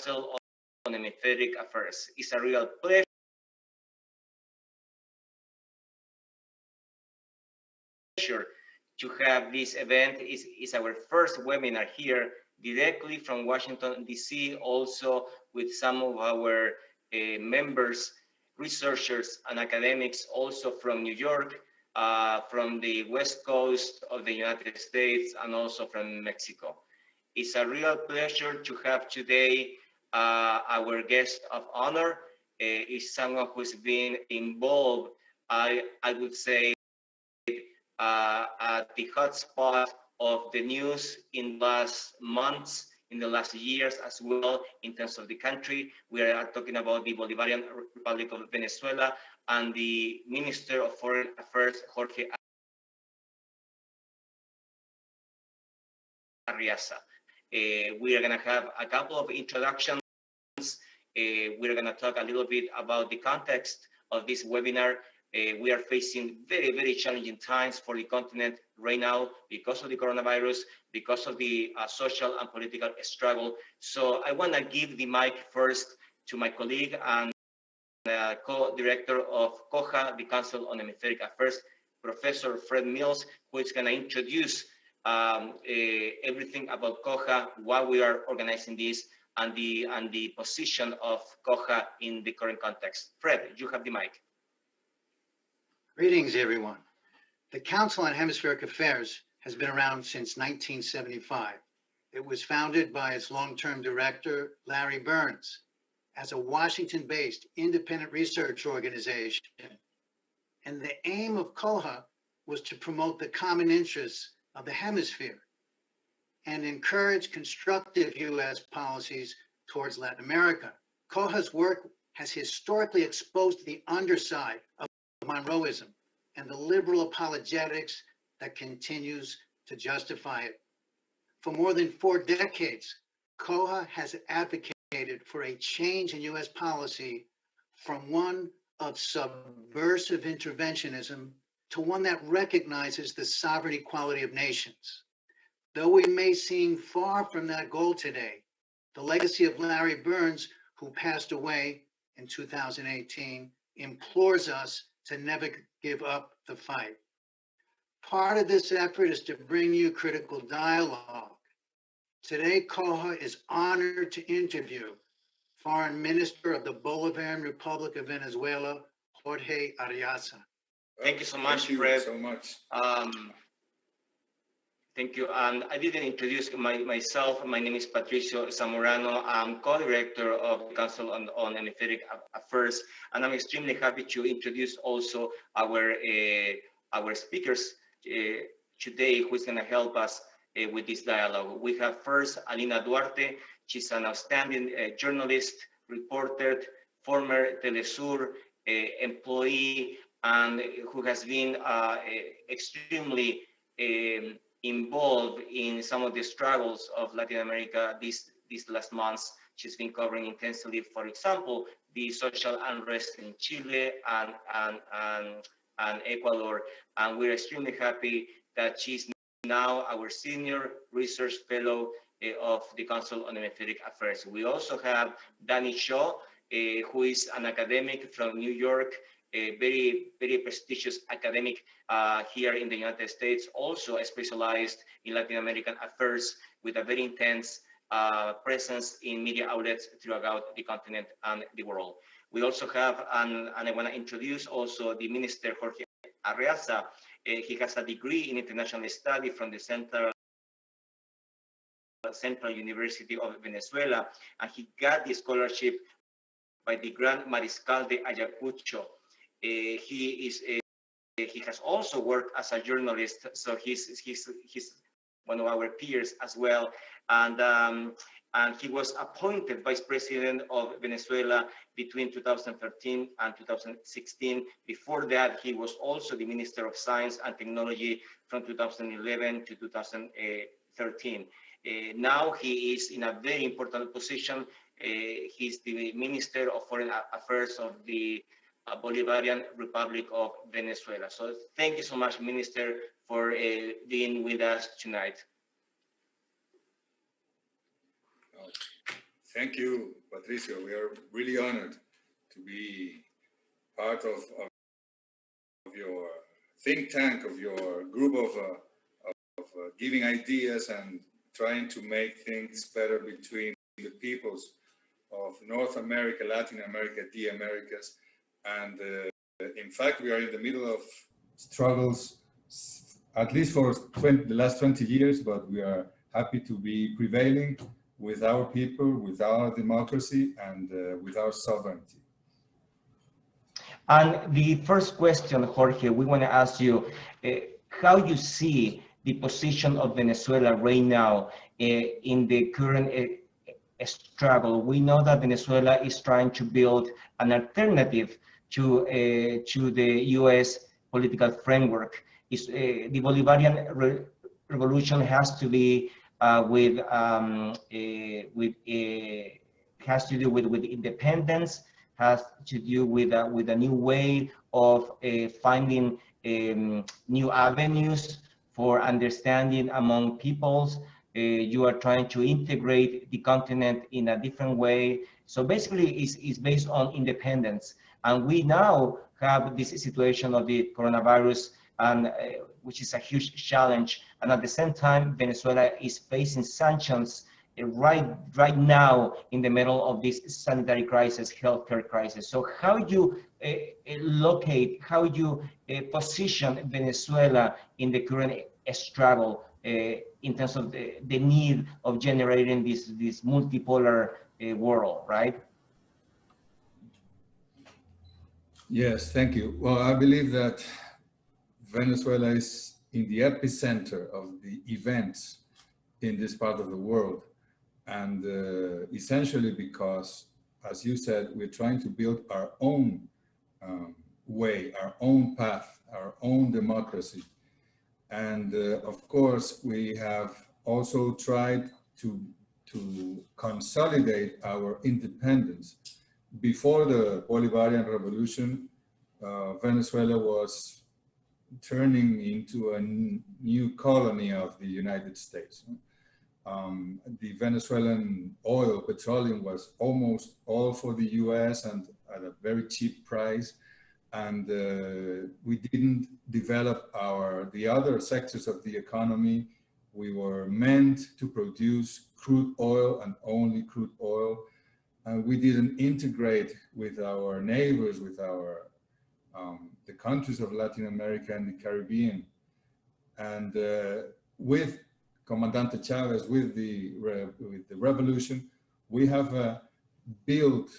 Council on Hemispheric Affairs. It's a real pleasure to have this event. Is our first webinar here directly from Washington, D.C., also with some of our members, researchers, and academics also from New York, from the West Coast of the United States, and also from Mexico. It's a real pleasure to have today our guest of honor. Is someone who's been involved, I would say, at the hotspot of the news in the last months, in the last years as well, in terms of the country. We are talking about the Bolivarian Republic of Venezuela and the Minister of Foreign Affairs, Jorge Arreaza. We are going to have a couple of introductions. We're going to talk a little bit about the context of this webinar. We are facing very, very challenging times for the continent right now because of the coronavirus, because of the social and political struggle. So I want to give the mic first to my colleague and co-director of COHA, the Council on Hemispheric Affairs, Professor Fred Mills, who is going to introduce everything about COHA, why we are organizing this, and the position of COHA in the current context. Fred, you have the mic. Greetings, everyone. The Council on Hemispheric Affairs has been around since 1975. It was founded by its long-term director, Larry Burns, as a Washington-based independent research organization. And the aim of COHA was to promote the common interests of the hemisphere and encourage constructive U.S. policies towards Latin America. COHA's work has historically exposed the underside of Monroeism and the liberal apologetics that continues to justify it. For more than 4 decades, COHA has advocated for a change in U.S. policy from one of subversive interventionism to one that recognizes the sovereign equality of nations. Though we may seem far from that goal today, the legacy of Larry Burns, who passed away in 2018, implores us to never give up the fight. Part of this effort is to bring you critical dialogue. Today, COHA is honored to interview Foreign Minister of the Bolivarian Republic of Venezuela, Jorge Arreaza. Thank you so much, Fred. Thank you so much. Thank you. And I didn't introduce myself. My name is Patricio Zamorano. I'm co-director of the Council on Hemispheric Affairs, and I'm extremely happy to introduce also our speakers today, who is going to help us with this dialogue. We have first Alina Duarte. She's an outstanding journalist, reporter, former Telesur employee, and who has been extremely involved in some of the struggles of Latin America these last months. She's been covering intensively, for example, the social unrest in Chile and Ecuador. And we're extremely happy that she's now our senior research fellow of the Council on Hemispheric Affairs. We also have Danny Shaw, who is an academic from New York, a very, very prestigious academic here in the United States, also specialized in Latin American affairs with a very intense presence in media outlets throughout the continent and the world. We also have, and I want to introduce also the Minister Jorge Arreaza. He has a degree in international study from the Central University of Venezuela, and he got the scholarship by the Gran Mariscal de Ayacucho. He has also worked as a journalist, so he's one of our peers as well, and he was appointed vice president of Venezuela between 2013 and 2016. Before that, he was also the Minister of Science and Technology from 2011 to 2013. Now he is in a very important position. He's the Minister of Foreign Affairs of the Bolivarian Republic of Venezuela. So thank you so much, Minister, for being with us tonight. Thank you, Patricio. We are really honored to be part of your think tank, of your group of giving ideas and trying to make things better between the peoples of North America, Latin America, the Americas. And in fact, we are in the middle of struggles, at least for the last 20 years, but we are happy to be prevailing with our people, with our democracy, and with our sovereignty. And the first question, Jorge, we want to ask you how you see the position of Venezuela right now in the current struggle. We know that Venezuela is trying to build an alternative to the U.S. political framework. The Bolivarian revolution has to be has to do with independence, has to do with a new way of finding new avenues for understanding among peoples. You are trying to integrate the continent in a different way. So basically, it's based on independence. And we now have this situation of the coronavirus, and which is a huge challenge. And at the same time, Venezuela is facing sanctions right now in the middle of this sanitary crisis, healthcare crisis. So how you locate, how you position Venezuela in the current struggle in terms of the need of generating this multipolar world, right? Yes, thank you. Well, I believe that Venezuela is in the epicenter of the events in this part of the world. And essentially because, as you said, we're trying to build our own way, our own path, our own democracy. And of course, we have also tried to consolidate our independence. Before the Bolivarian Revolution, Venezuela was turning into a new colony of the United States. The Venezuelan oil, petroleum was almost all for the US and at a very cheap price. And we didn't develop the other sectors of the economy. We were meant to produce crude oil and only crude oil. And we didn't integrate with our neighbors, with the countries of Latin America and the Caribbean. And with Comandante Chavez, with the revolution, we have built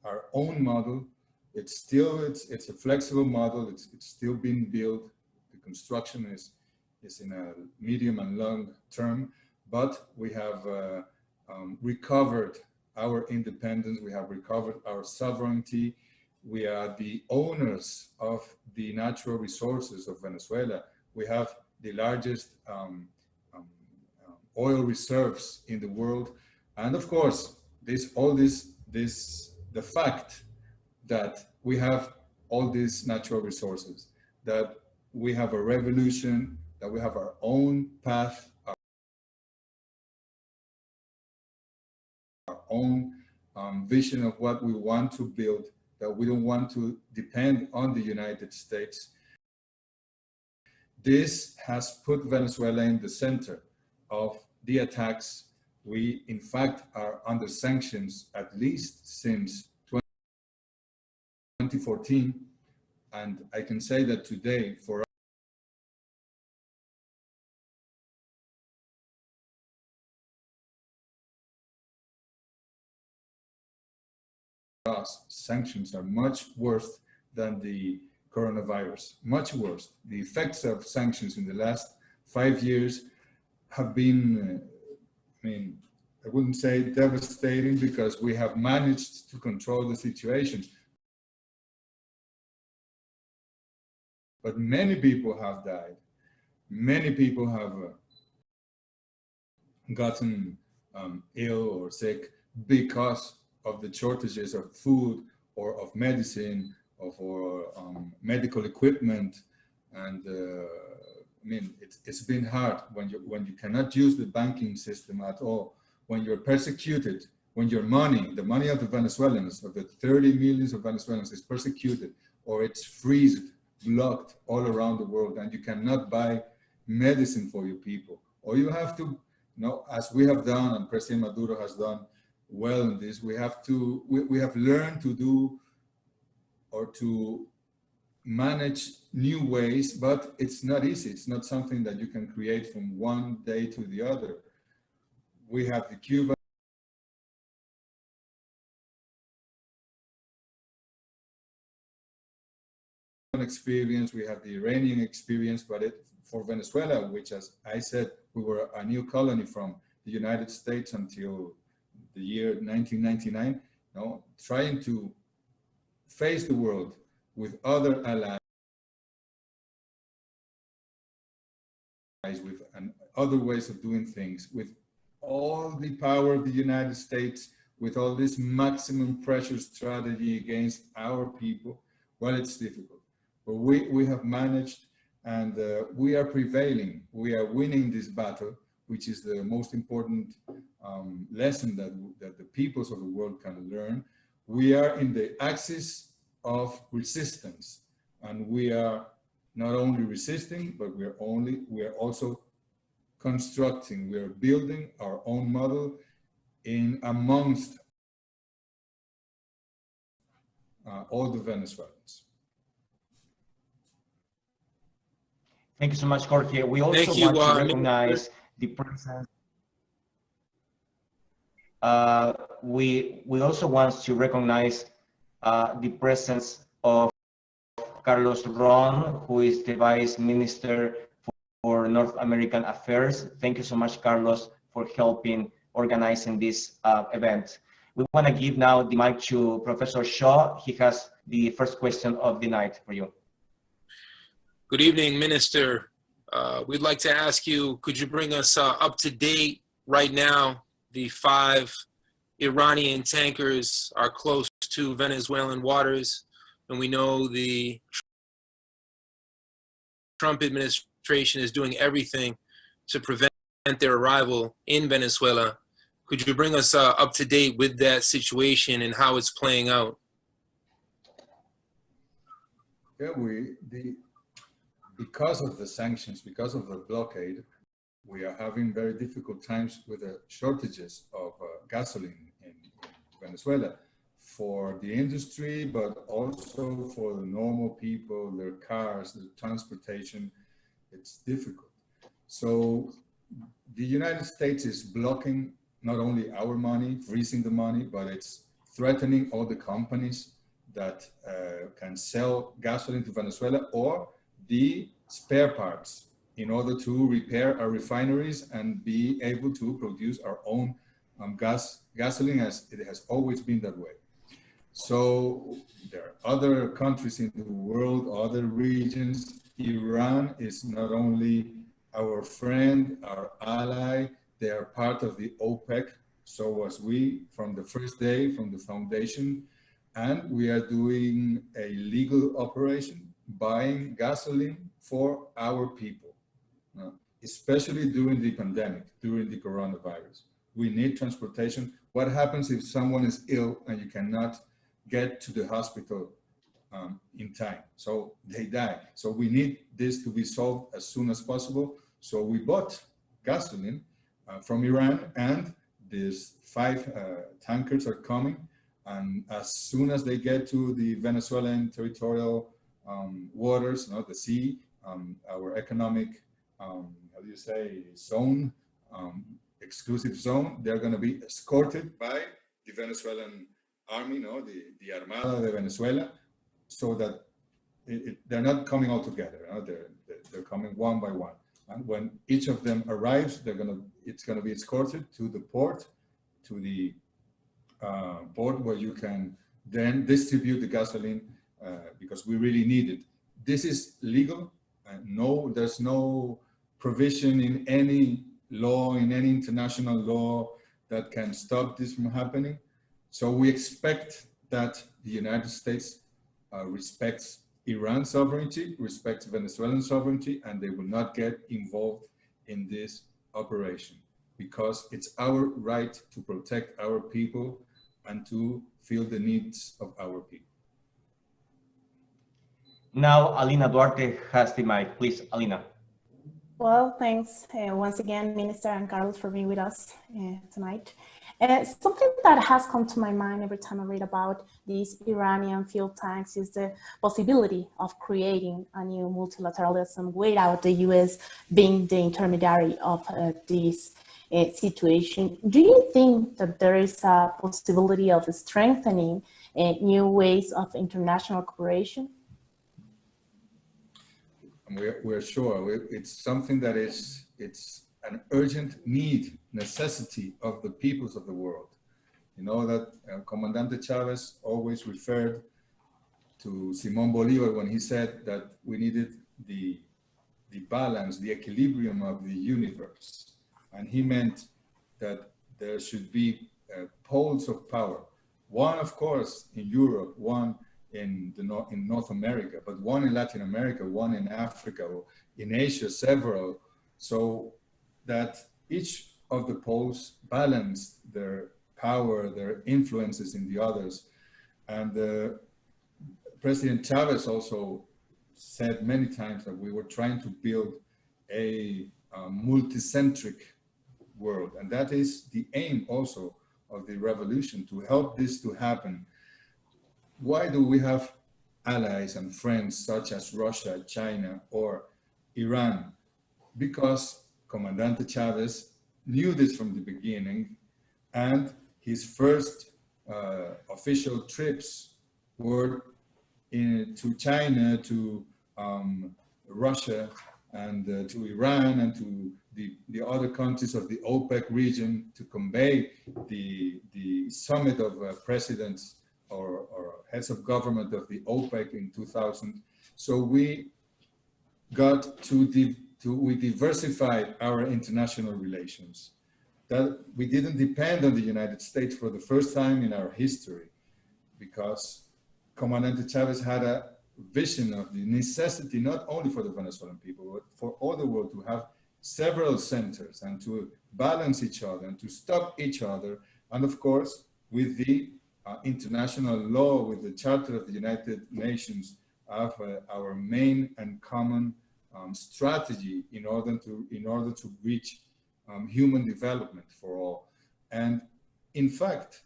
our own model. It's a flexible model. It's still being built. The construction is in a medium and long term, but we have recovered our independence. We have recovered our sovereignty. We are the owners of the natural resources of Venezuela. We have the largest oil reserves in the world. And of course, the fact that we have all these natural resources, that we have a revolution, that we have our own path, our own vision of what we want to build, that we don't want to depend on the United States. This has put Venezuela in the center of the attacks. We, in fact, are under sanctions at least since 2014. And I can say that today, for us, sanctions are much worse than the coronavirus, much worse. The effects of sanctions in the last 5 years have been, I wouldn't say devastating, because we have managed to control the situation. But many people have died. Many people have gotten ill or sick because of the shortages of food or of medicine or medical equipment. And it's been hard when you cannot use the banking system at all, when you're persecuted, when your money, the money of the Venezuelans, of the 30 millions of Venezuelans, is persecuted or it's freezed, blocked all around the world, and you cannot buy medicine for your people, or you have to, as we have done, and President Maduro has done well in this, we have learned to do or to manage new ways, but it's not easy. It's not something that you can create from one day to the other. We have the Cuban experience, we have the Iranian experience, but for Venezuela, which, as I said, we were a new colony from the United States until the year 1999, trying to face the world with other allies, with other ways of doing things, with all the power of the United States, with all this maximum pressure strategy against our people. Well, it's difficult, but we have managed, and we are prevailing. We are winning this battle, which is the most important lesson that the peoples of the world can learn. We are in the axis of resistance, and we are not only resisting, but we are also constructing. We are building our own model in amongst all the Venezuelans. Thank you so much, Jorge. We also want to recognize the presence. We also want to recognize the presence of Carlos Ron, who is the Vice Minister for North American Affairs. Thank you so much, Carlos, for helping organizing this event. We want to give now the mic to Professor Shaw. He has the first question of the night for you. Good evening, Minister. We'd like to ask you, could you bring us up to date right now? The 5 Iranian tankers are close to Venezuelan waters, and we know the Trump administration is doing everything to prevent their arrival in Venezuela. Could you bring us up to date with that situation and how it's playing out? Yeah, because of the sanctions, because of the blockade, we are having very difficult times with the shortages of gasoline in Venezuela for the industry, but also for the normal people, their cars, their transportation. It's difficult. So the United States is blocking not only our money, freezing the money, but it's threatening all the companies that can sell gasoline to Venezuela or the spare parts in order to repair our refineries and be able to produce our own gasoline, as it has always been that way. So there are other countries in the world, other regions. Iran is not only our friend, our ally, they are part of the OPEC. So was we from the first day, from the foundation, and we are doing a legal operation, buying gasoline for our people, especially during the pandemic, during the coronavirus. We need transportation. What happens if someone is ill and you cannot get to the hospital in time? So they die. So we need this to be solved as soon as possible. So we bought gasoline from Iran, and these 5 tankers are coming. And as soon as they get to the Venezuelan territorial waters, the sea, our economic, zone, exclusive zone, they're going to be escorted by the Venezuelan army, the Armada de Venezuela, so that they're not coming all together. They're coming one by one. And when each of them arrives, it's going to be escorted to the port, port where you can then distribute the gasoline because we really need it. This is legal. There's no provision in any law, in any international law that can stop this from happening. So we expect that the United States respects Iran's sovereignty, respects Venezuelan sovereignty, and they will not get involved in this operation. because it's our right to protect our people and to feel the needs of our people. Now, Alina Duarte has the mic. Please, Alina. Well, thanks once again, Minister and Carlos, for being with us tonight. Something that has come to my mind every time I read about these Iranian fuel tanks is the possibility of creating a new multilateralism without the US being the intermediary of this situation. Do you think that there is a possibility of strengthening new ways of international cooperation? We're sure it's something that it's an urgent need, necessity of the peoples of the world. You know that Comandante Chavez always referred to Simón Bolívar when he said that we needed the balance, the equilibrium of the universe. And he meant that there should be poles of power. One, of course, in Europe, one in North America, but one in Latin America, one in Africa, or in Asia, several, so that each of the poles balanced their power, their influences in the others. And President Chavez also said many times that we were trying to build a multicentric world, and that is the aim also of the revolution, to help this to happen. Why do we have allies and friends such as Russia, China, or Iran? Because Comandante Chavez knew this from the beginning, and his first official trips were to China, to Russia, and to Iran, and to the other countries of the OPEC region, to convey the summit of presidents or heads of government of the OPEC in 2000. So we got we diversified our international relations. That we didn't depend on the United States for the first time in our history, because Comandante Chavez had a vision of the necessity, not only for the Venezuelan people, but for all the world, to have several centers and to balance each other and to stop each other. And of course, with the international law, with the Charter of the United Nations, of our main and common strategy in order to reach human development for all. And in fact,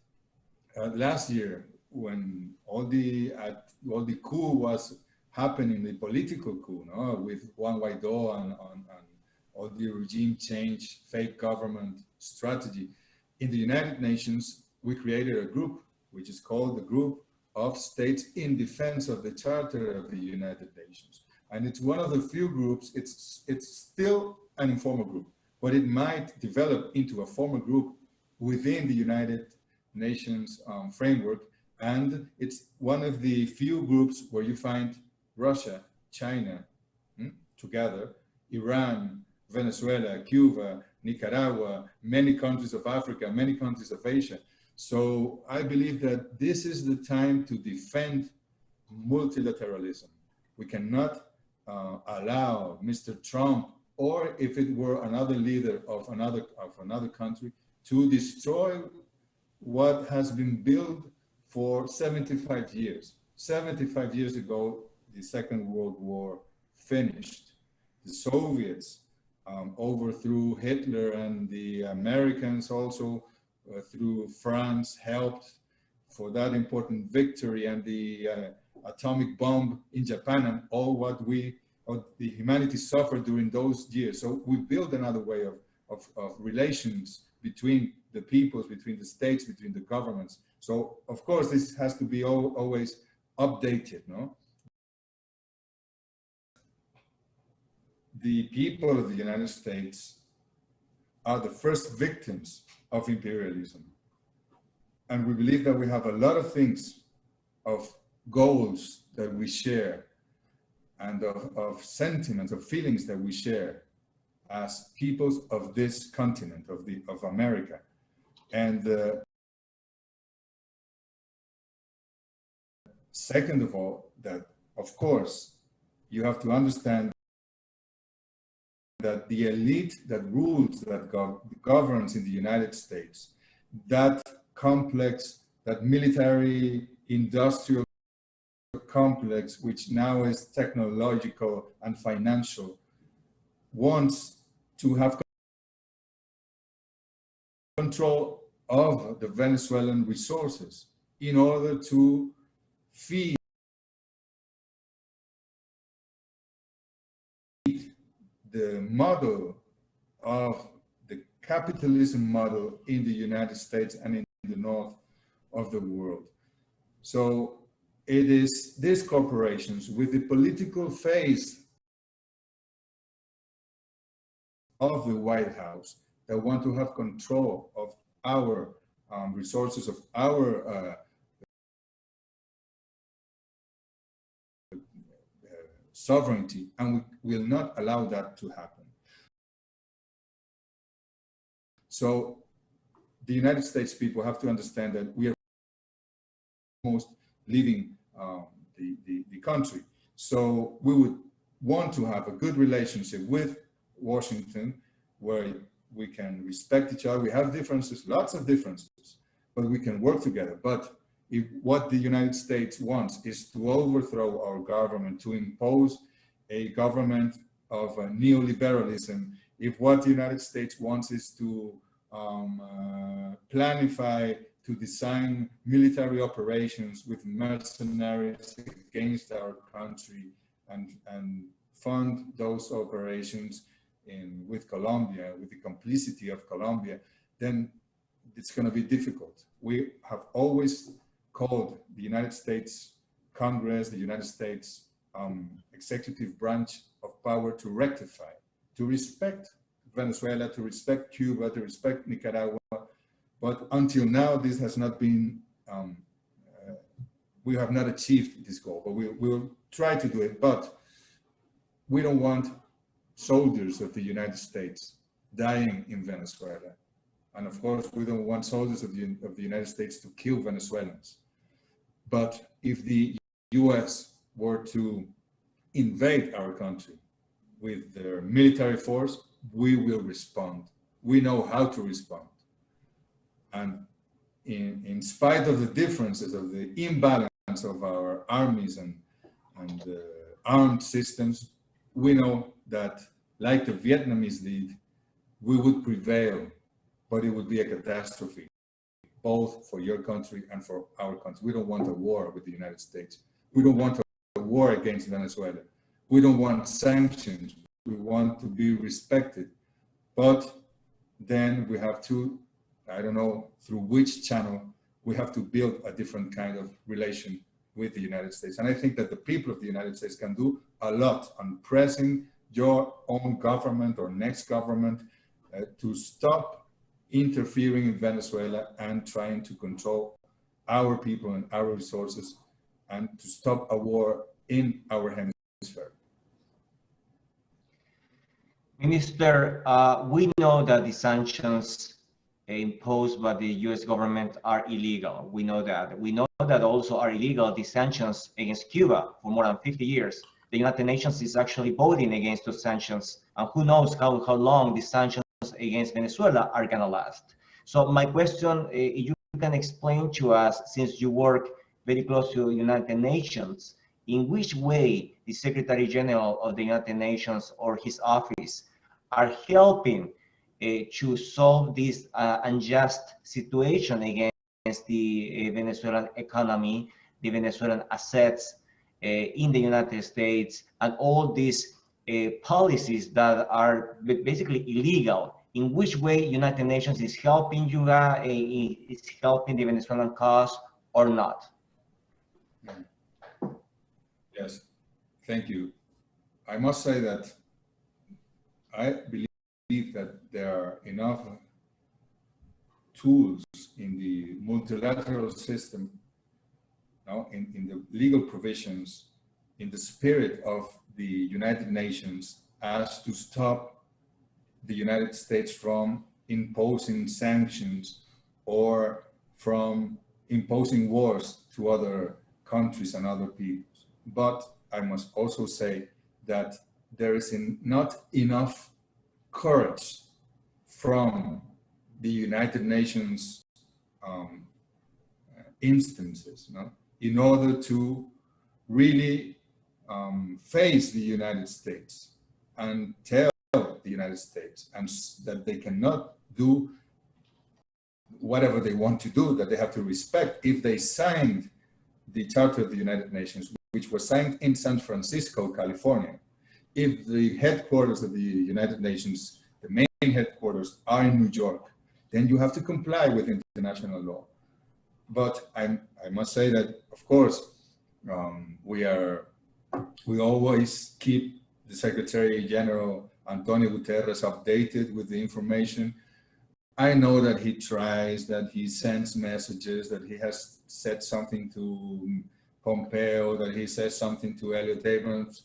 last year, when all the coup was happening, the political coup, no, with Juan Guaido and all the regime change, fake government strategy, in the United Nations, we created a group which is called the Group of States in Defense of the Charter of the United Nations. And it's one of the few groups, it's still an informal group, but it might develop into a formal group within the United Nations framework. And it's one of the few groups where you find Russia, China together, Iran, Venezuela, Cuba, Nicaragua, many countries of Africa, many countries of Asia. So I believe that this is the time to defend multilateralism. We cannot allow Mr. Trump, or if it were another leader of another country, to destroy what has been built for 75 years. 75 years ago, the Second World War finished. The Soviets overthrew Hitler, and the Americans also through France helped for that important victory, and the atomic bomb in Japan, and all what the humanity suffered during those years. So we built another way of relations between the peoples, between the states, between the governments. So of course this has to be always updated, no? The people of the United States are the first victims of imperialism. And we believe that we have a lot of things, of goals that we share, and of sentiments, of feelings that we share as peoples of this continent, of America. And second of all, that of course you have to understand that the elite that rules, that governs in the United States, that complex, that military industrial complex, which now is technological and financial, wants to have control of the Venezuelan resources in order to feed the model of the capitalism model in the United States and in the north of the world. So it is these corporations with the political face of the White House that want to have control of our resources, of our sovereignty, and we will not allow that to happen. So the United States people have to understand that we are almost leaving the country. So we would want to have a good relationship with Washington, where we can respect each other. We have differences, lots of differences, but we can work together. But if what the United States wants is to overthrow our government, to impose a government of neoliberalism, if what the United States wants is to planify, to design military operations with mercenaries against our country and fund those operations with Colombia, with the complicity of Colombia, then it's going to be difficult. We have always called the United States Congress, the United States executive branch of power to rectify, to respect Venezuela, to respect Cuba, to respect Nicaragua. But until now, this has not been, we have not achieved this goal, but we'll try to do it. But we don't want soldiers of the United States dying in Venezuela. And of course, we don't want soldiers of the United States to kill Venezuelans. But if the US were to invade our country with their military force, we will respond. We know how to respond. And in spite of the differences, of the imbalance of our armies and armed systems, we know that, like the Vietnamese did, we would prevail, but it would be a catastrophe, both for your country and for our country. We don't want a war with the United States. We don't want a war against Venezuela. We don't want sanctions. We want to be respected. But then we have to, I don't know through which channel, we have to build a different kind of relation with the United States. And I think that the people of the United States can do a lot on pressing your own government or next government to stop interfering in Venezuela and trying to control our people and our resources, and to stop a war in our hemisphere. Minister, we know that the sanctions imposed by the US government are illegal. We know that. We know that also are illegal the sanctions against Cuba for more than 50 years. The United Nations is actually voting against those sanctions, and who knows how long the sanctions against Venezuela are gonna last. So my question, you can explain to us, since you work very close to the United Nations, in which way the Secretary General of the United Nations or his office are helping to solve this unjust situation against the Venezuelan economy, the Venezuelan assets in the United States, and all these policies that are basically illegal. In which way United Nations is helping you, is helping the Venezuelan cause or not? Yes, thank you. I must say that I believe that there are enough tools in the multilateral system, in the legal provisions, in the spirit of the United Nations, as to stop the United States from imposing sanctions or from imposing wars to other countries and other peoples. But I must also say that there is not enough courage from the United Nations instances, no? In order to really face the United States and tell the United States and that they cannot do whatever they want to do, that they have to respect if they signed the Charter of the United Nations, which was signed in San Francisco, California. If the headquarters of the United Nations, the main headquarters, are in New York, then you have to comply with international law. But I must say that, of course, we always keep the Secretary General Antonio Guterres updated with the information. I know that he tries, that he sends messages, that he has said something to Pompeo, that he says something to Elliot Abrams,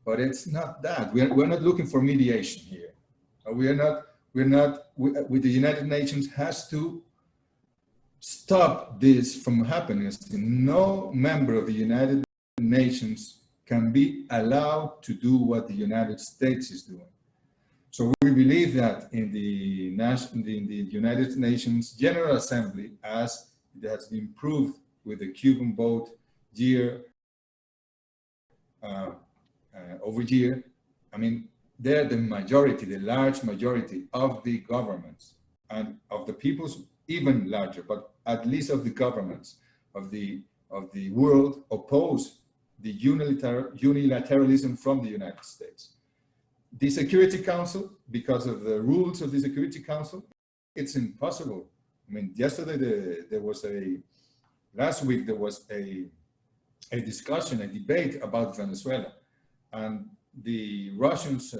but it's not that. We're not looking for mediation here. With the United Nations has to stop this from happening. No member of the United Nations can be allowed to do what the United States is doing. So we believe that in the United Nations General Assembly, as it has been proved with the Cuban vote year over year, I mean, they're the majority, the large majority of the governments and of the peoples, even larger, but at least of the governments of the world oppose the unilateralism from the United States. The Security Council, because of the rules of the Security Council, it's impossible. I mean, yesterday last week there was a discussion, a debate about Venezuela, and the Russians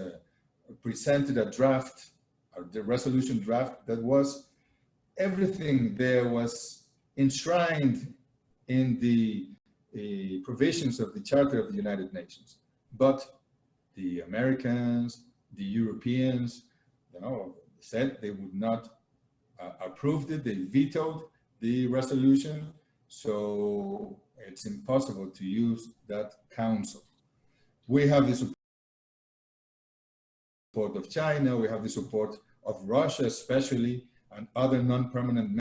presented a draft, the resolution draft, that was, everything there was enshrined in the provisions of the Charter of the United Nations. But the Americans, the Europeans, said they would not approve it. They vetoed the resolution. So it's impossible to use that council. We have the support of China. We have the support of Russia, especially, and other non-permanent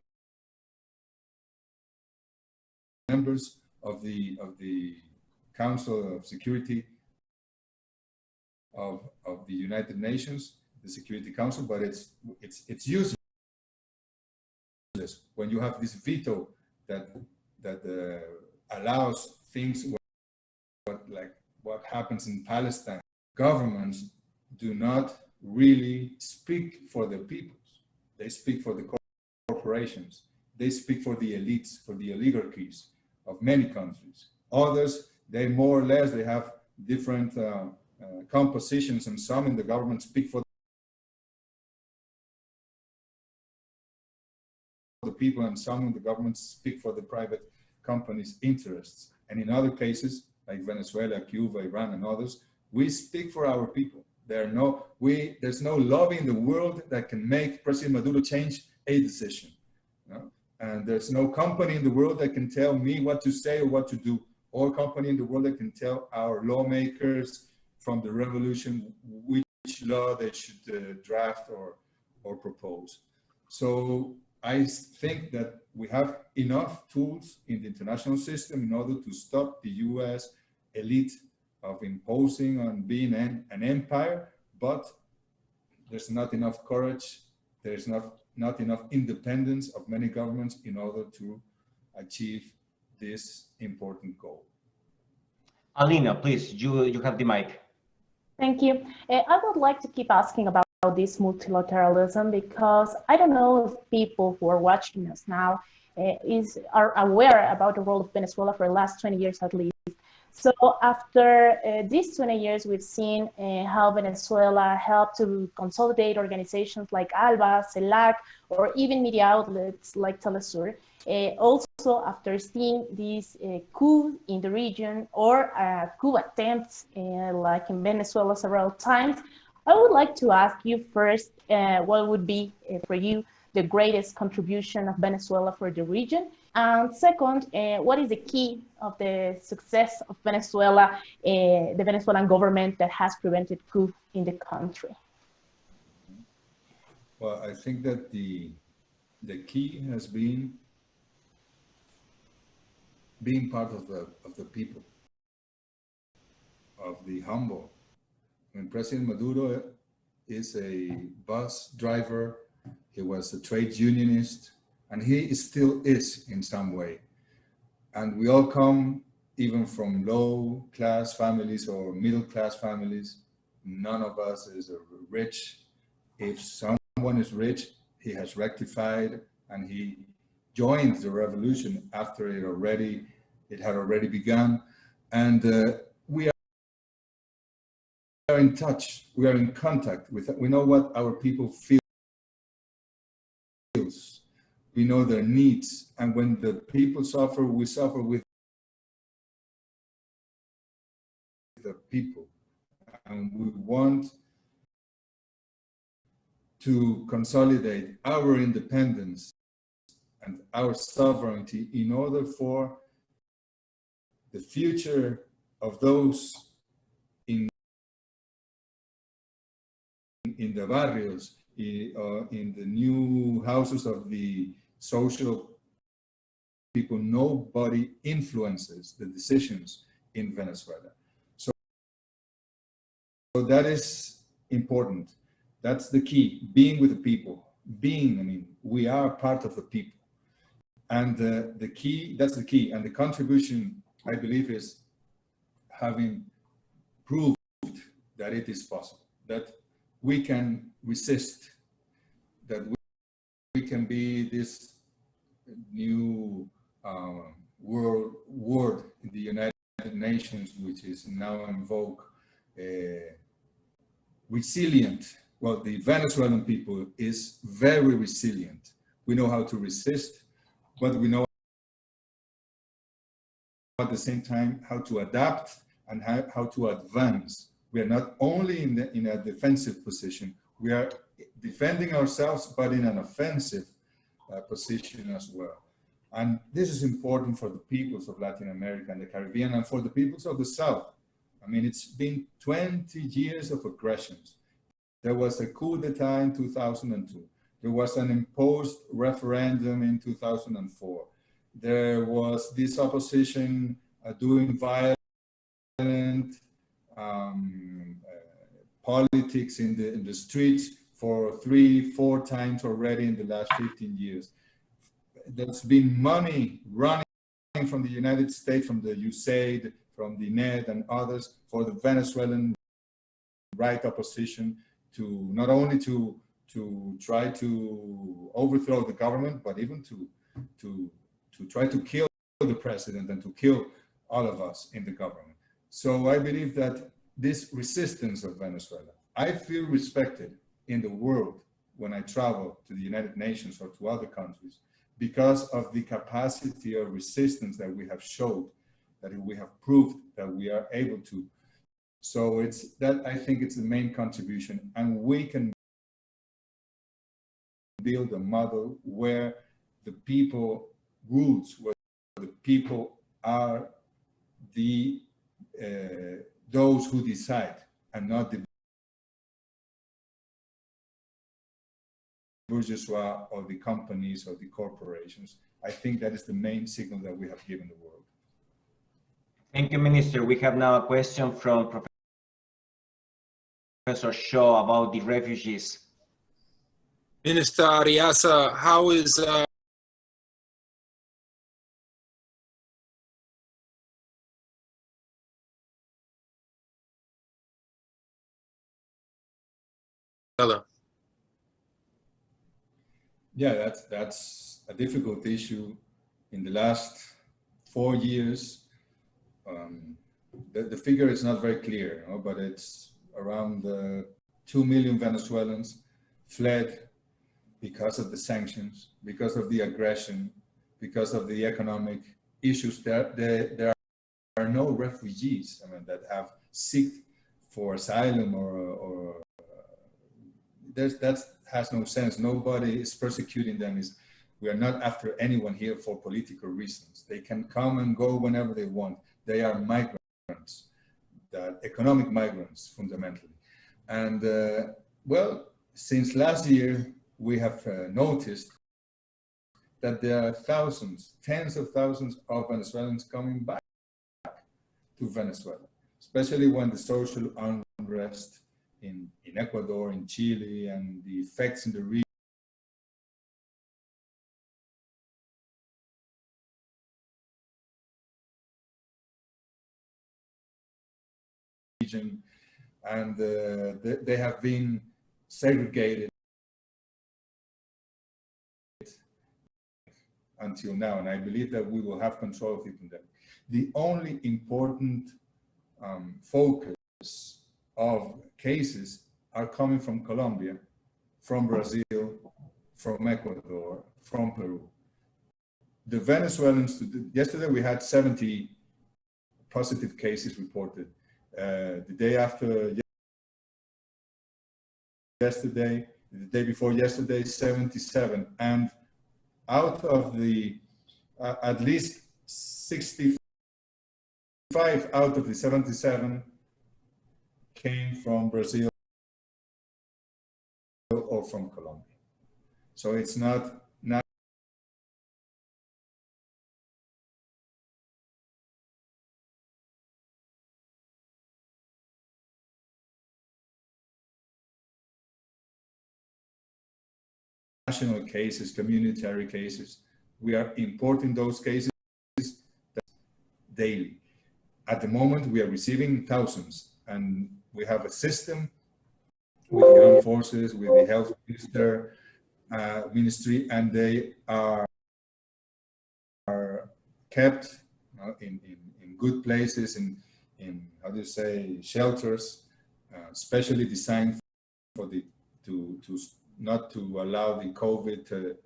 members of the Council of Security of the United Nations, the Security Council, but it's useless when you have this veto that allows things like what happens in Palestine. Governments do not really speak for the peoples. They speak for the corporations. They speak for the elites, for the oligarchies of many countries. Others, they more or less, they have different compositions, and some in the government speak for the people, and some in the government speak for the private companies' interests. And in other cases, like Venezuela, Cuba, Iran, and others, we speak for our people. There's no lobby in the world that can make President Maduro change a decision. And there's no company in the world that can tell me what to say or what to do, or company in the world that can tell our lawmakers from the revolution which law they should draft or propose. So I think that we have enough tools in the international system in order to stop the US elite of imposing on being an empire, but there's not enough courage, there's not enough independence of many governments in order to achieve this important goal. Alina, please, you have the mic. Thank you. I would like to keep asking about this multilateralism, because I don't know if people who are watching us now are aware about the role of Venezuela for the last 20 years at least. So after these 20 years, we've seen how Venezuela helped to consolidate organizations like ALBA, CELAC, or even media outlets like Telesur. Also, after seeing these coup in the region, or coup attempts like in Venezuela several times, I would like to ask you first, what would be for you the greatest contribution of Venezuela for the region? And second, what is the key of the success of Venezuela, the Venezuelan government that has prevented coup in the country? Well, I think that the key has been being part of the people, of the humble. When President Maduro is a bus driver, he was a trade unionist, and he still is in some way. And we all come even from low class families or middle class families. None of us is rich. If someone is rich, he has rectified and he joined the revolution after it had already begun. And we are in touch, we are in contact with, we know what our people feels, we know their needs, and when the people suffer, we suffer with the people, and we want to consolidate our independence and our sovereignty in order for the future of those in the barrios, in the new houses of the social people. Nobody influences the decisions in Venezuela. So that is important. That's the key, being with the people. We are part of the people. And the key, that's the key. And the contribution, I believe, is having proved that it is possible, that we can resist, that we can be this new word in the United Nations, which is now in vogue, resilient. Well, the Venezuelan people is very resilient. We know how to resist, but we know at the same time how to adapt and how to advance. We are not only in a defensive position, we are defending ourselves, but in an offensive position as well. And this is important for the peoples of Latin America and the Caribbean, and for the peoples of the South. I mean, it's been 20 years of aggressions. There was a coup d'etat in 2002. There was an imposed referendum in 2004. There was this opposition doing violent politics in the streets for 3-4 times already in the last 15 years. There's been money running from the United States, from the USAID, from the NED and others, for the Venezuelan right opposition to not only to try to overthrow the government, but even to try to kill the president and to kill all of us in the government. So I believe that this resistance of Venezuela, I feel respected in the world when I travel to the United Nations or to other countries, because of the capacity of resistance that we have showed, that we have proved that we are able to. So it's that, I think it's the main contribution, and we can build a model where the people rules, where the people are the those who decide, and not the bourgeois or the companies or the corporations. I think that is the main signal that we have given the world. Thank you, Minister. We have now a question from Professor Shaw about the refugees. Minister Arreaza, how is Yeah, that's a difficult issue. In the last 4 years, the figure is not very clear, you know, but it's around 2 million Venezuelans fled because of the sanctions, because of the aggression, because of the economic issues. There are no refugees, I mean, that have sought for asylum or that has no sense. Nobody is persecuting them. We are not after anyone here for political reasons. They can come and go whenever they want. They are migrants, economic migrants fundamentally. And well, since last year, we have noticed that there are thousands, tens of thousands of Venezuelans coming back to Venezuela, especially when the social unrest in Ecuador, in Chile, and the effects in the region, and they have been segregated until now, and I believe that we will have control of the pandemic. The only important focus of cases are coming from Colombia, from Brazil, from Ecuador, from Peru. The Venezuelans, yesterday we had 70 positive cases reported. The day after yesterday, the day before yesterday, 77. And out of the, at least 65 out of the 77 came from Brazil or from Colombia. So it's not national cases, communitary cases. We are importing those cases daily. At the moment, we are receiving thousands, and we have a system with the armed forces, with the health ministry, and they are kept in good places, in how do you say, shelters, specially designed for the not to allow the COVID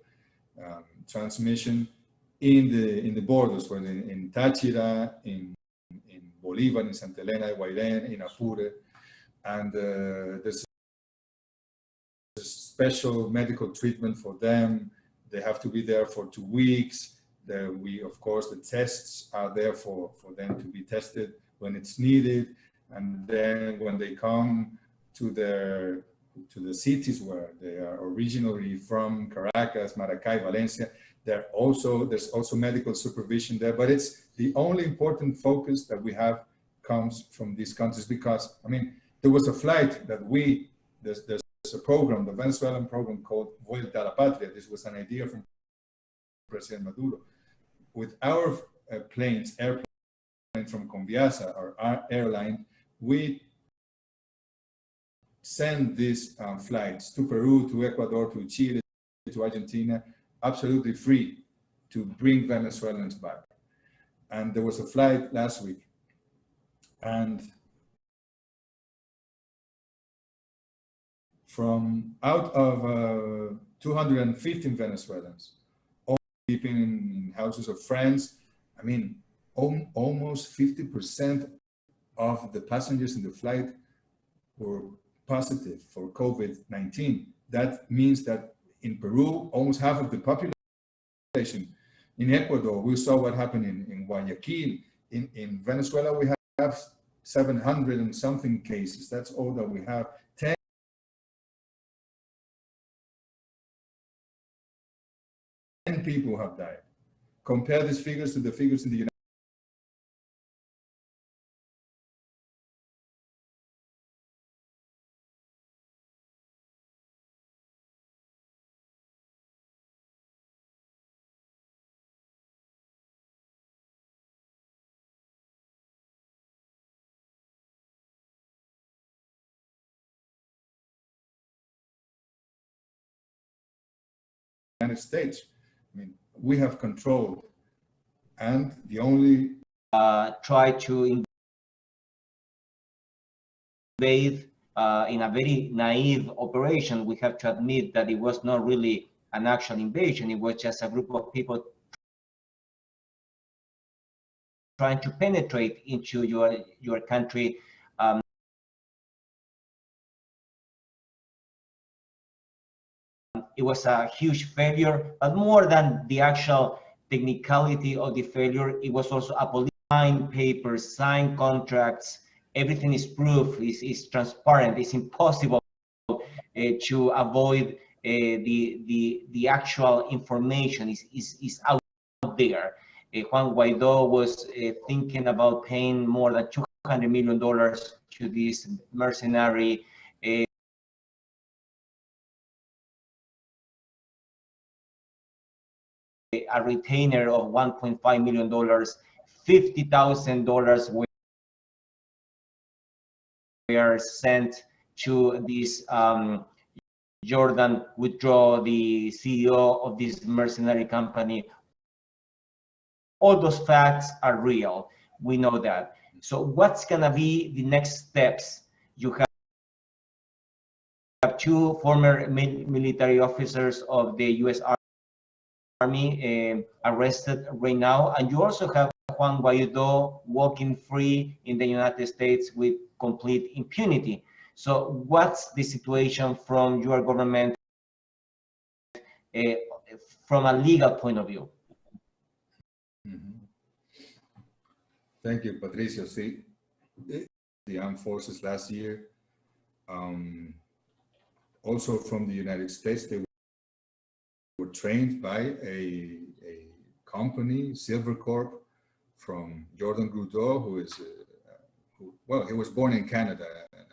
transmission in the borders, whether in Táchira, in Bolívar, in Santa Elena, Guairén, in Apure, and there's a special medical treatment for them. They have to be there for 2 weeks. Of course, the tests are there for them to be tested when it's needed, and then when they come to the cities where they are originally from, Caracas, Maracay, Valencia, there's also medical supervision there. But it's the only important focus that we have comes from these countries, because, I mean, there was a flight that there's a program, the Venezuelan program called Vuelta a la Patria. This was an idea from President Maduro. With our airplanes from Conviasa, our airline, we send these flights to Peru, to Ecuador, to Chile, to Argentina, absolutely free, to bring Venezuelans back. And there was a flight last week, and from out of 215 Venezuelans, all sleeping in houses of friends, I mean, almost 50% of the passengers in the flight were positive for COVID-19. That means that in Peru, almost half of the population. In Ecuador, we saw what happened in Guayaquil. In Venezuela, we have 700 and something cases. That's all that we have. 10 people have died. Compare these figures to the figures in the United States. I mean, we have control, and the only try to invade in a very naive operation. We have to admit that it was not really an actual invasion. It was just a group of people trying to penetrate into your country. It was a huge failure, but more than the actual technicality of the failure, it was also a policy. Signed papers, signed contracts, everything is proof, is transparent. It's impossible to avoid the actual information is out there. Juan Guaido was thinking about paying more than $200 million to this mercenary a retainer of $1.5 million, $50,000 were sent to this Jordan Withdraw, the CEO of this mercenary company. All those facts are real. We know that. So what's gonna be the next steps? You have two former military officers of the U.S. Army arrested right now, and you also have Juan Guaido walking free in the United States with complete impunity. So what's the situation from your government from a legal point of view? Thank you, Patricio. See, the armed forces last year, also from the United States, they were trained by a company, Silver Corp, from Jordan Grudeau, who is, well, he was born in Canada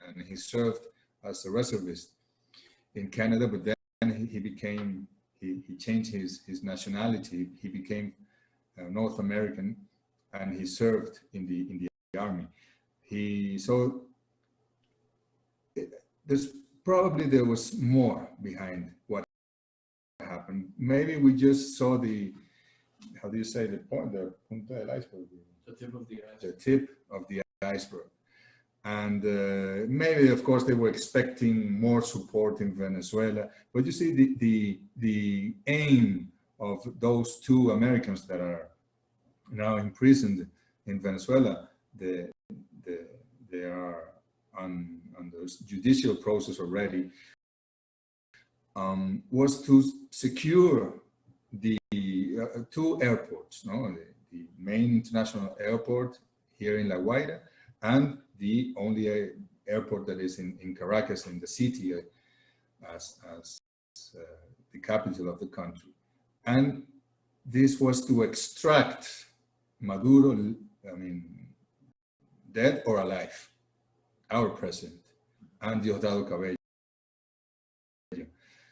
and he served as a reservist in Canada, but then he changed his nationality. He became North American, and he served in the army. There was more behind what happened. Maybe we just saw the, how do you say, the punta del iceberg? The tip of the iceberg. The tip of the iceberg. And maybe, of course, they were expecting more support in Venezuela. But you see, the aim of those two Americans that are now imprisoned in Venezuela, they are on the judicial process already, was to secure the two airports, no? The main international airport here in La Guaira, and the only airport that is in Caracas, in the city, as the capital of the country. And this was to extract Maduro, I mean, dead or alive, our president, and Diosdado Cabello.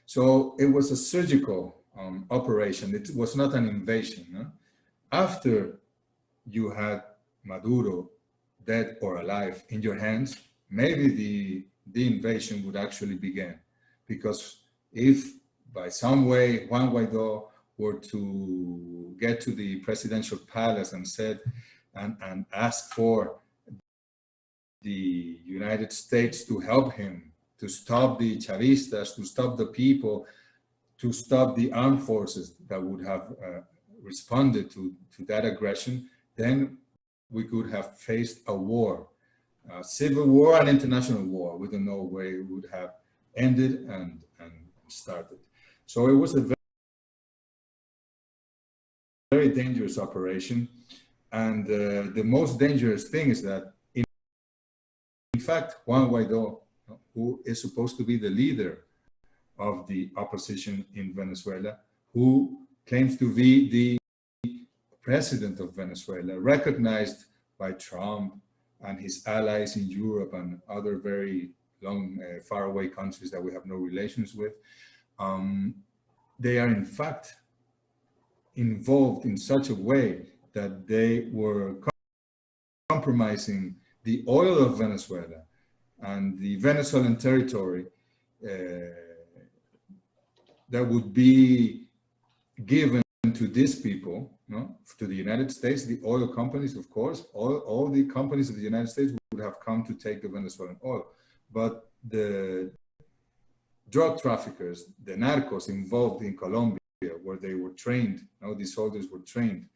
So it was a surgical operation. It was not an invasion. No? After you had Maduro dead or alive in your hands, maybe the invasion would actually begin. Because if by some way Juan Guaido were to get to the presidential palace and said and ask for the United States to help him, to stop the Chavistas, to stop the people, to stop the armed forces that would have responded to that aggression, then we could have faced a war, a civil war, an international war. We don't know where it would have ended and started. So it was a very dangerous operation. And the most dangerous thing is that, in fact, Juan Guaido, who is supposed to be the leader of the opposition in Venezuela, who claims to be the president of Venezuela, recognized by Trump and his allies in Europe and other very long, faraway countries that we have no relations with, they are in fact involved in such a way that they were compromising the oil of Venezuela and the Venezuelan territory that would be given to these people, no? To the United States, the oil companies, of course, all the companies of the United States would have come to take the Venezuelan oil. But the drug traffickers, the narcos involved in Colombia, where they were trained, no? These soldiers were trained,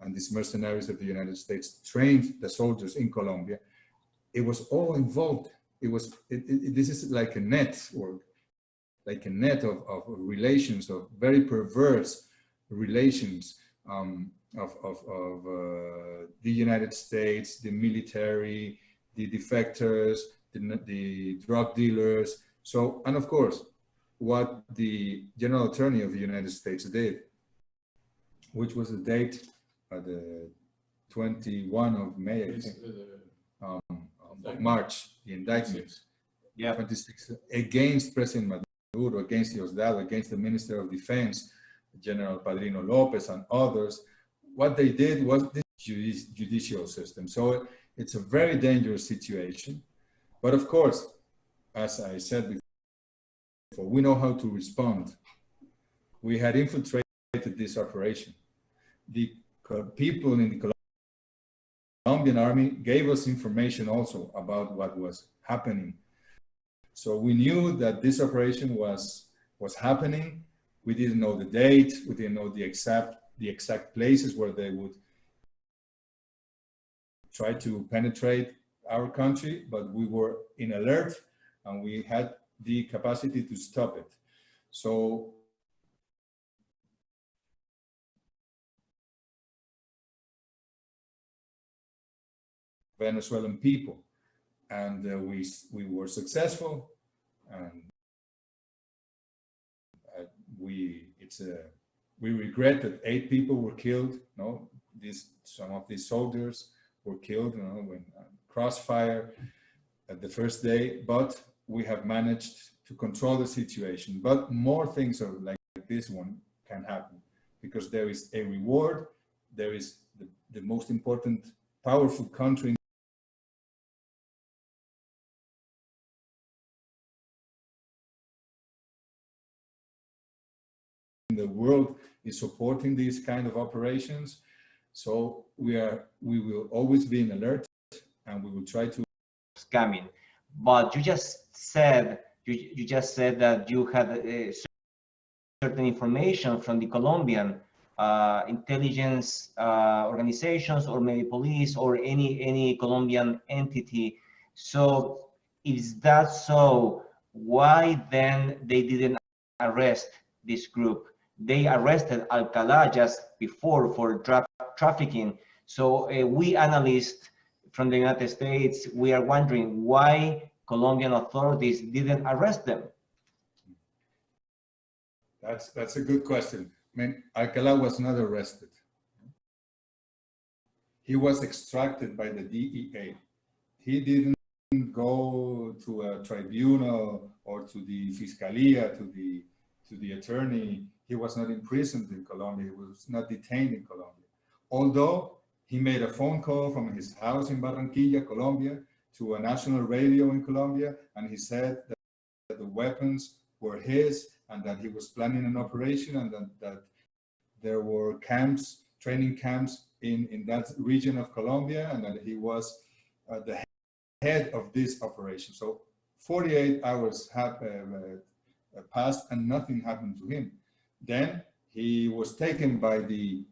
and these mercenaries of the United States trained the soldiers in Colombia. It was all involved. This is like a net, or like a net of relations, of very perverse relations of the United States, the military, the defectors, the drug dealers. So, and of course, what the General Attorney of the United States did, which was the date, the 21 of May, I think, of March, the indictment, 26, against President Maduro, against Diosdado, against the Minister of Defense, General Padrino Lopez, and others. What they did was this judicial system. So it's a very dangerous situation. But of course, as I said before, we know how to respond. We had infiltrated this operation. The people in the Colombian army gave us information also about what was happening. So we knew that this operation was happening. We didn't know the date. We didn't know the exact places where they would try to penetrate our country, but we were in alert and we had the capacity to stop it. So Venezuelan people, and we were successful, and we regret that 8 people were killed. No, some of these soldiers were killed, you know, when crossfire at the first day, but we have managed to control the situation. But more things like this one can happen, because there is a reward. There is the most important, powerful country in the world is supporting these kind of operations. So we will always be in alert, and we will try to scamming. But you just said that you had certain information from the Colombian intelligence organizations, or maybe police, or any Colombian entity. So if that's so, why then they didn't arrest this group? They arrested Alcalá just before for drug trafficking. So we analysts from the United States, we are wondering why Colombian authorities didn't arrest them. That's a good question. I mean, Alcalá was not arrested. He was extracted by the DEA. He didn't go to a tribunal or to the Fiscalía, to the attorney. He was not imprisoned in Colombia. He was not detained in Colombia. Although he made a phone call from his house in Barranquilla, Colombia, to a national radio in Colombia, and he said that the weapons were his, and that he was planning an operation, and that there were camps, training camps in that region of Colombia, and that he was the head of this operation. So 48 hours have passed and nothing happened to him. Then he was taken by the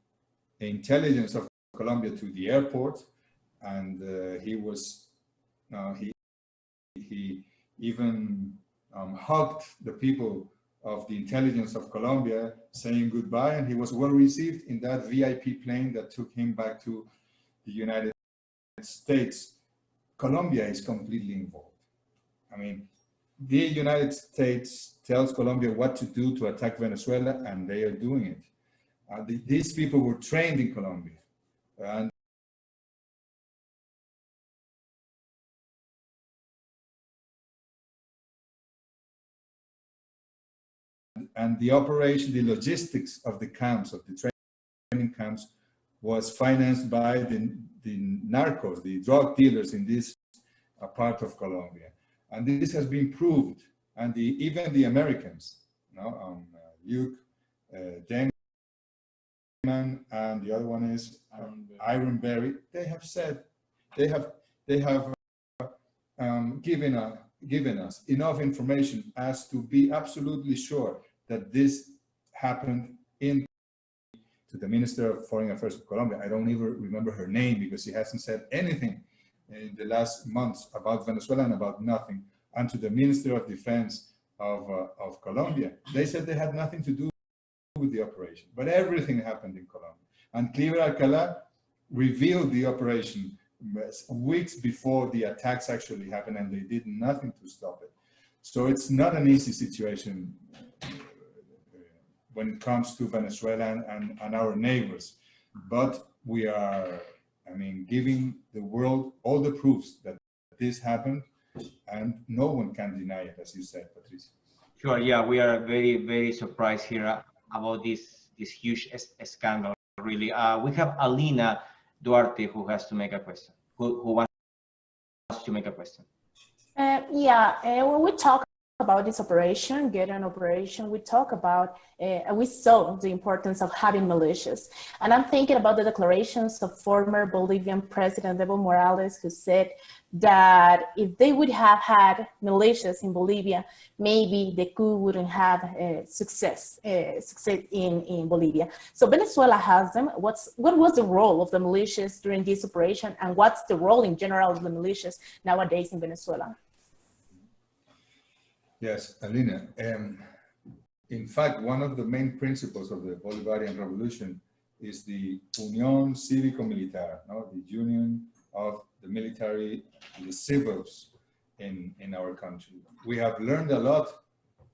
intelligence of Colombia to the airport, and he even hugged the people of the intelligence of Colombia, saying goodbye, and he was well received in that VIP plane that took him back to the United States. Colombia is completely involved. I mean, the United States tells Colombia what to do to attack Venezuela, and they are doing it. These people were trained in Colombia, and the operation, the logistics of the camps, of the training camps, was financed by the narcos, the drug dealers in this part of Colombia. And this has been proved. And even the Americans, Luke Dayman, and the other one is Ironberry, they have said, they have given us enough information as to be absolutely sure that this happened to the Minister of Foreign Affairs of Colombia. I don't even remember her name, because she hasn't said anything in the last months about Venezuela and about nothing. And to the Minister of Defense of Colombia, they said they had nothing to do with the operation, but everything happened in Colombia. And Cliver Alcalá revealed the operation weeks before the attacks actually happened, and they did nothing to stop it. So it's not an easy situation when it comes to Venezuela and our neighbors. But we are, I mean, giving the world all the proofs that this happened, and no one can deny it, as you said, Patricia. Sure, yeah, we are very, very surprised here about this huge scandal, really. We have Alina Duarte who has to make a question, who wants to make a question. When we talk about this operation, get an operation, we talk about, we saw the importance of having militias. And I'm thinking about the declarations of former Bolivian President Evo Morales, who said that if they would have had militias in Bolivia, maybe the coup wouldn't have success in Bolivia. So Venezuela has them. What was the role of the militias during this operation? And what's the role in general of the militias nowadays in Venezuela? Yes, Alina. In fact, one of the main principles of the Bolivarian Revolution is the Unión Cívico-Militar, no? The union of the military and the civils in our country. We have learned a lot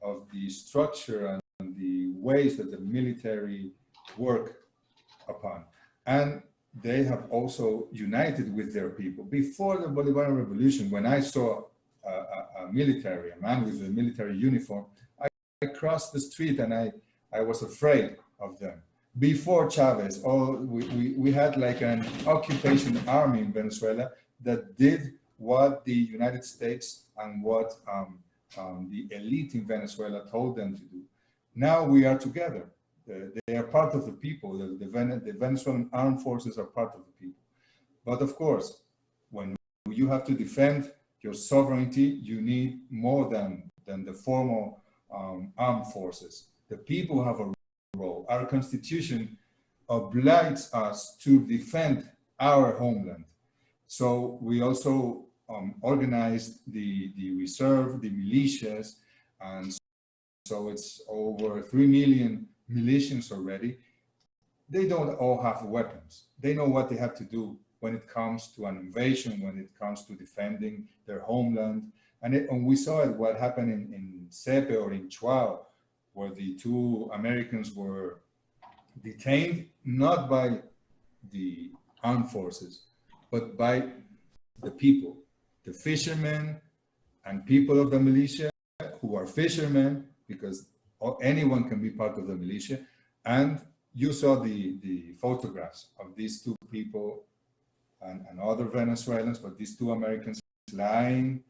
of the structure and the ways that the military work upon. And they have also united with their people. Before the Bolivarian Revolution, when I saw a man with a military uniform, I crossed the street and I was afraid of them. Before Chavez, we had like an occupation army in Venezuela that did what the United States and what the elite in Venezuela told them to do. Now we are together. They are part of the people. The Venezuelan armed forces are part of the people. But of course, when you have to defend your sovereignty, you need more than the formal armed forces. The people have a role. Our constitution obliges us to defend our homeland. So we also organized the reserve, the militias, and so it's over 3 million militians already. They don't all have weapons. They know what they have to do when it comes to an invasion, when it comes to defending their homeland. And we saw it, what happened in Sepe or in Chuao, where the 2 Americans were detained, not by the armed forces, but by the people, the fishermen and people of the militia who are fishermen, because anyone can be part of the militia. And you saw the photographs of these 2 people and other Venezuelans, but these 2 Americans lying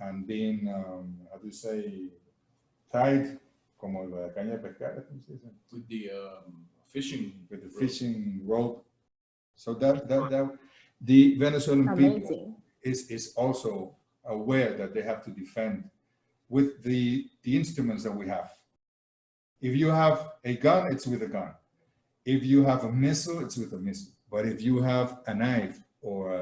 and being, how do you say, tied, como la caña de pescar, with the fishing, fishing rope. So that the Venezuelan Amazing. people is also aware that they have to defend with the instruments that we have. If you have a gun, it's with a gun. If you have a missile, it's with a missile. But if you have a knife or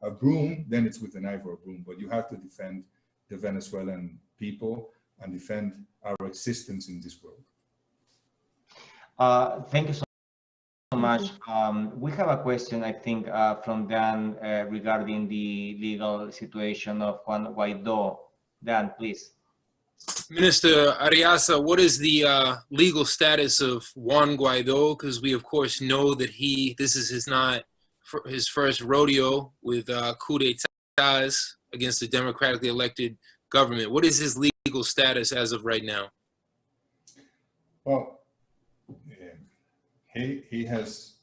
a broom, then it's with a knife or a broom. But you have to defend the Venezuelan people and defend our existence in this world. Thank you so much. We have a question, I think, from Dan regarding the legal situation of Juan Guaidó. Dan, please. Minister Arreaza, what is the legal status of Juan Guaidó? Because we, of course, know that this is not his first rodeo with coup d'etats against the democratically elected government. What is his legal status as of right now? Well, he has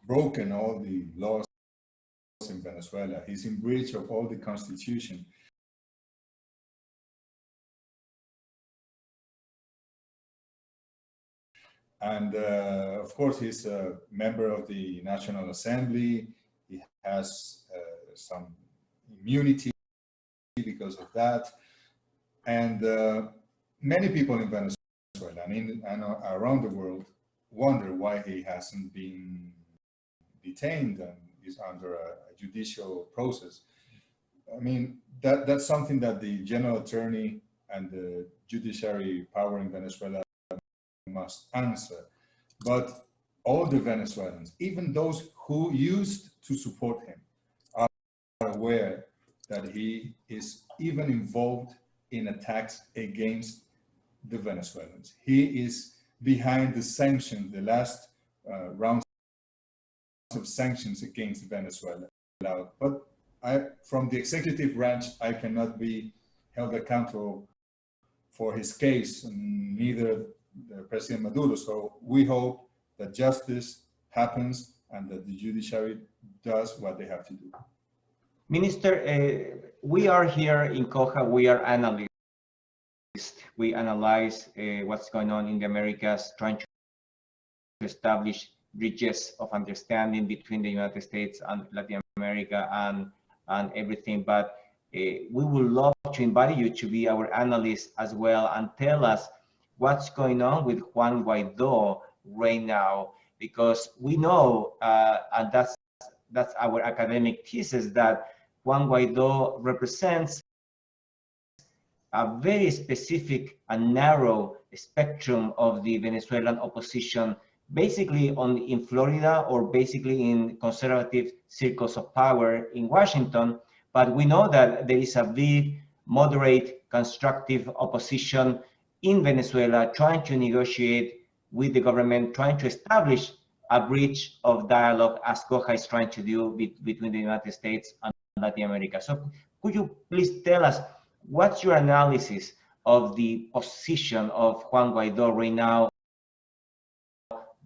broken all the laws in Venezuela. He's in breach of all the constitution. And of course, he's a member of the National Assembly. He has some immunity because of that. And many people in Venezuela and around the world wonder why he hasn't been detained and is under a judicial process. I mean, that's something that the general attorney and the judiciary power in Venezuela must answer. But all the Venezuelans, even those who used to support him, are aware that he is even involved in attacks against the Venezuelans. He is behind the sanctions, the last rounds of sanctions against Venezuela. But from the executive branch, I cannot be held accountable for his case, and neither President Maduro. So we hope that justice happens and that the judiciary does what they have to do. Minister, we are here in COJA, we are analysts. We analyze what's going on in the Americas, trying to establish bridges of understanding between the United States and Latin America and everything. But we would love to invite you to be our analyst as well and tell us what's going on with Juan Guaido right now, because we know, and that's our academic thesis, that Juan Guaido represents a very specific and narrow spectrum of the Venezuelan opposition, basically in Florida or basically in conservative circles of power in Washington. But we know that there is a big, moderate, constructive opposition in Venezuela trying to negotiate with the government, trying to establish a bridge of dialogue, as COJA is trying to do between the United States and Latin America. So could you please tell us, what's your analysis of the position of Juan Guaido right now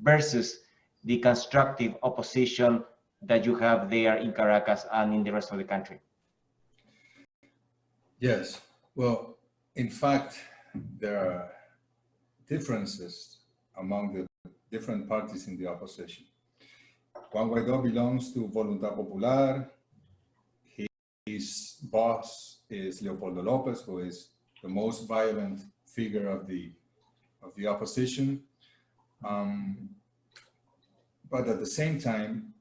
versus the constructive opposition that you have there in Caracas and in the rest of the country? Yes, well, in fact, there are differences among the different parties in the opposition. Juan Guaido belongs to Voluntad Popular. His boss is Leopoldo Lopez, who is the most violent figure of the opposition. But at the same time,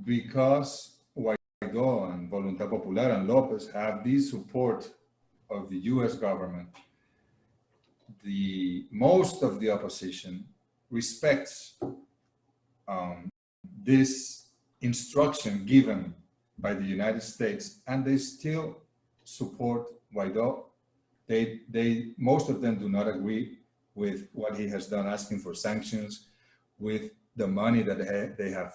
because Guaido and Voluntad Popular and Lopez have the support of the US government, most of the opposition respects this instruction given by the United States, and they still support Guaido. Most of them do not agree with what he has done, asking for sanctions, with the money that they have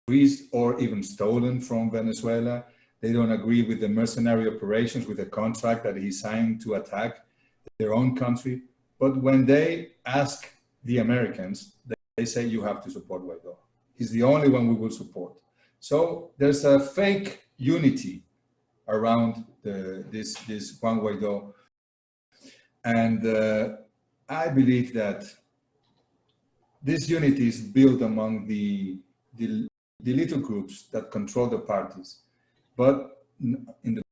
freezed or even stolen from Venezuela. They don't agree with the mercenary operations, with the contract that he signed to attack their own country. But when they ask the Americans, they say, you have to support Guaido. He's the only one we will support. So there's a fake unity around this Juan Guaido. And I believe that this unity is built among the little groups that control the parties. But in the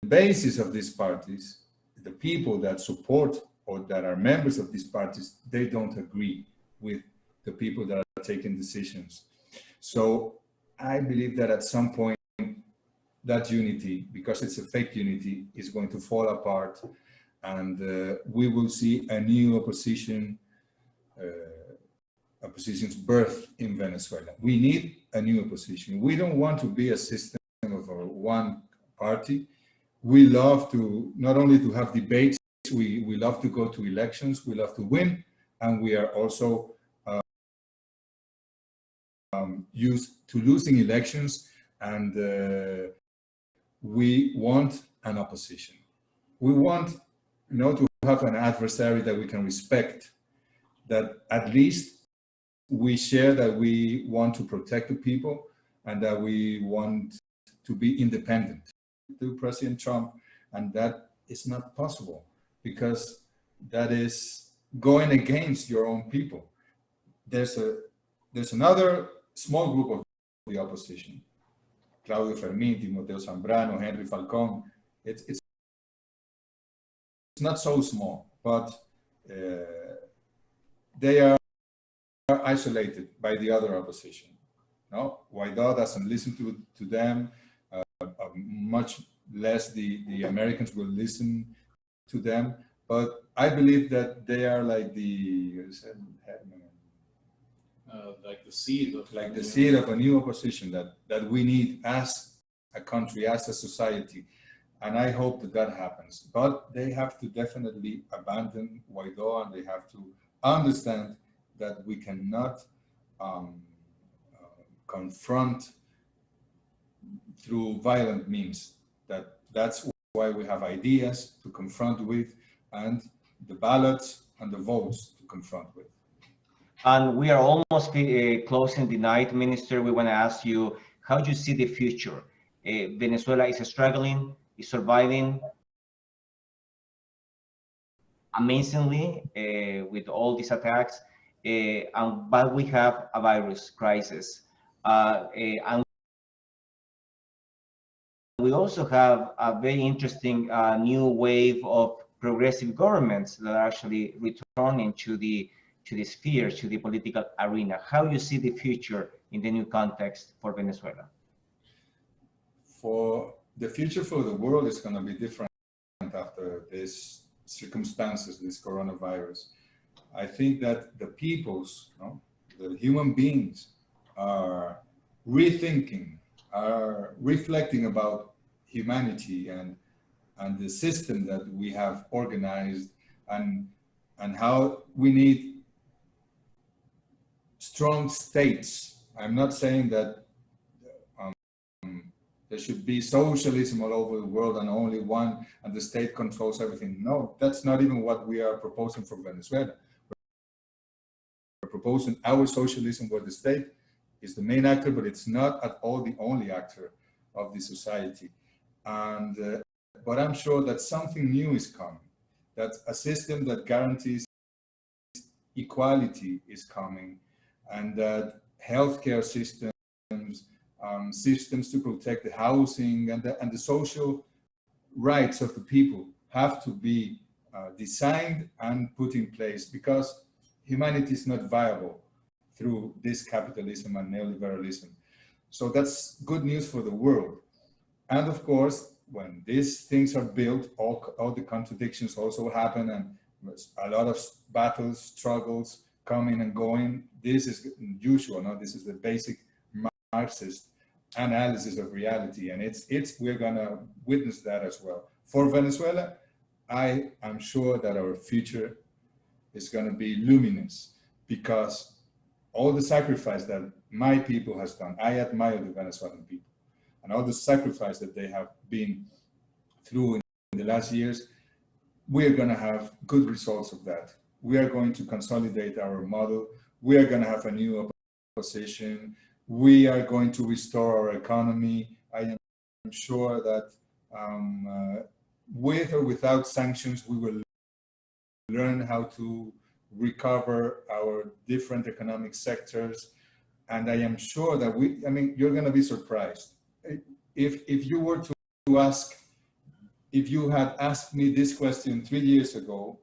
basis of these parties, the people that support or that are members of these parties, they don't agree with the people that are taking decisions. So I believe that at some point, that unity, because it's a fake unity, is going to fall apart, and we will see a new opposition's birth in Venezuela. We need a new opposition. We don't want to be a system of one party. We love to not only to have debates, we love to go to elections, we love to win, and we are also used to losing elections, and we want an opposition. We want, to have an adversary that we can respect, that at least we share that we want to protect the people and that we want to be independent to President Trump, and that is not possible because that is going against your own people. There's another small group of the opposition, Claudio Fermín, Timoteo Zambrano, Henry Falcón. It's not so small, but they are isolated by the other opposition. No, Guaido doesn't listen to them. Much less the Americans will listen to them. But I believe that they are like the seed of a new opposition that we need as a country, as a society, And I hope that that happens. But they have to definitely abandon Guaido, and they have to understand that we cannot confront through violent means. That's why we have ideas to confront with, and the ballots and the votes to confront with. And we are almost closing the night, Minister. We want to ask you, how do you see the future? Venezuela is struggling, is surviving amazingly with all these attacks, but we have a virus crisis. And we also have a very interesting new wave of progressive governments that are actually returning to the sphere, to the political arena. How do you see the future in the new context for Venezuela? For the future for the world is going to be different after these circumstances, this coronavirus. I think that the peoples, the human beings, are rethinking, are reflecting about humanity and the system that we have organized, and how we need strong states. I'm not saying that there should be socialism all over the world and only one, and the state controls everything. No, that's not even what we are proposing for Venezuela. We're proposing our socialism where the state is the main actor, but it's not at all the only actor of the society. And but I'm sure that something new is coming, that a system that guarantees equality is coming, and that healthcare systems, systems to protect the housing and the social rights of the people have to be designed and put in place, because humanity is not viable through this capitalism and neoliberalism. So that's good news for the world. And of course, when these things are built, all the contradictions also happen, and a lot of battles, struggles coming and going. This is usual. No? This is the basic Marxist analysis of reality, and we're gonna witness that as well. For Venezuela, I am sure that our future is gonna be luminous, because all the sacrifice that my people has done, I admire the Venezuelan people, and all the sacrifice that they have been through in the last years, we are gonna have good results of that. We are going to consolidate our model. We are gonna have a new opposition. We are going to restore our economy. I am sure that with or without sanctions, we will learn how to recover our different economic sectors. And I am sure that you're going to be surprised. If you were to ask, if you had asked me this question 3 years ago,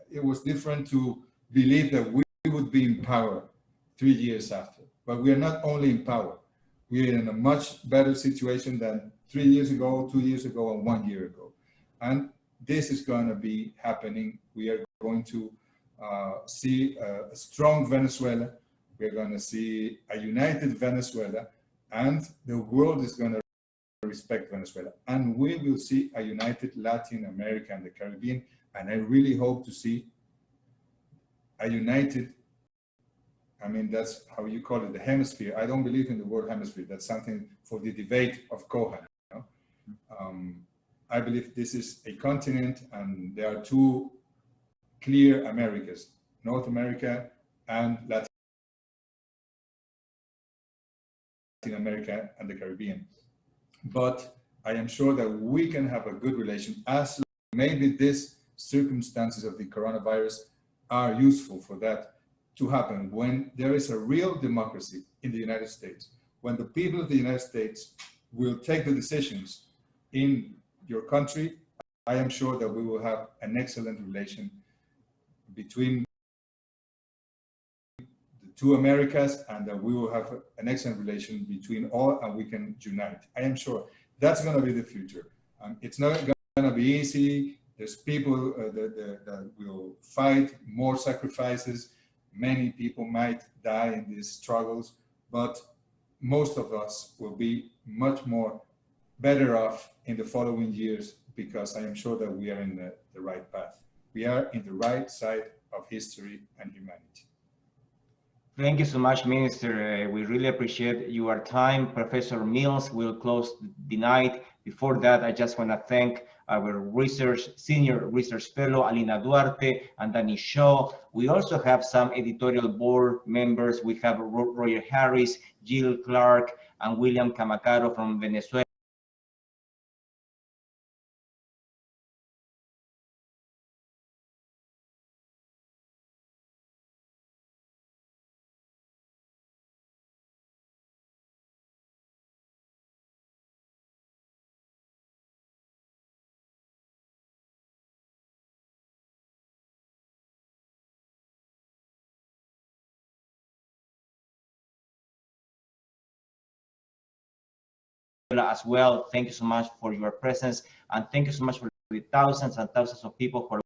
it was different to believe that we would be in power 3 years after. But we are not only in power, we are in a much better situation than 3 years ago, 2 years ago, and 1 year ago. And this is going to be happening. We are going to see a strong Venezuela. We're going to see a united Venezuela, and the world is going to respect Venezuela. And we will see a united Latin America and the Caribbean. And I really hope to see a united, that's how you call it, the hemisphere. I don't believe in the word hemisphere. That's something for the debate of Cohen. I believe this is a continent, and there are two clear Americas, North America and Latin America and the Caribbean. But I am sure that we can have a good relation, as maybe these circumstances of the coronavirus are useful for that to happen. When there is a real democracy in the United States, when the people of the United States will take the decisions in your country, I am sure that we will have an excellent relation between the two Americas, and that we will have an excellent relation between all, and we can unite. I am sure that's going to be the future. It's not going to be easy. There's people that will fight, more sacrifices. Many people might die in these struggles, but most of us will be much more better off in the following years, because I am sure that we are in the right path. We are in the right side of history and humanity. Thank you so much, Minister. We really appreciate your time. Professor Mills will close the night. Before that, I just want to thank our senior research fellow, Alina Duarte and Danny Shaw. We also have some editorial board members. We have Roger Harris, Jill Clark, and William Camacaro from Venezuela. As well. Thank you so much for your presence, and thank you so much for the thousands and thousands of people who are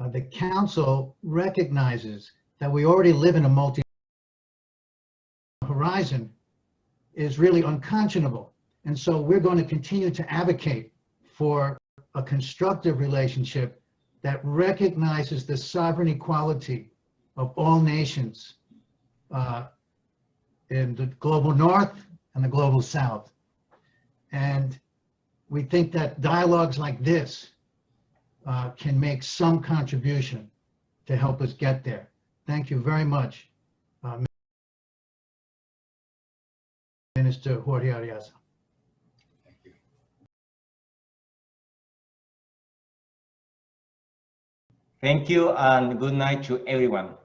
the council recognizes that we already live in a multi-horizon is really unconscionable. And so we're going to continue to advocate for a constructive relationship that recognizes the sovereign equality of all nations in the global north and the global south. And we think that dialogues like this can make some contribution to help us get there. Thank you very much, Minister Jorge Arreaza. Thank you. Thank you, and good night to everyone.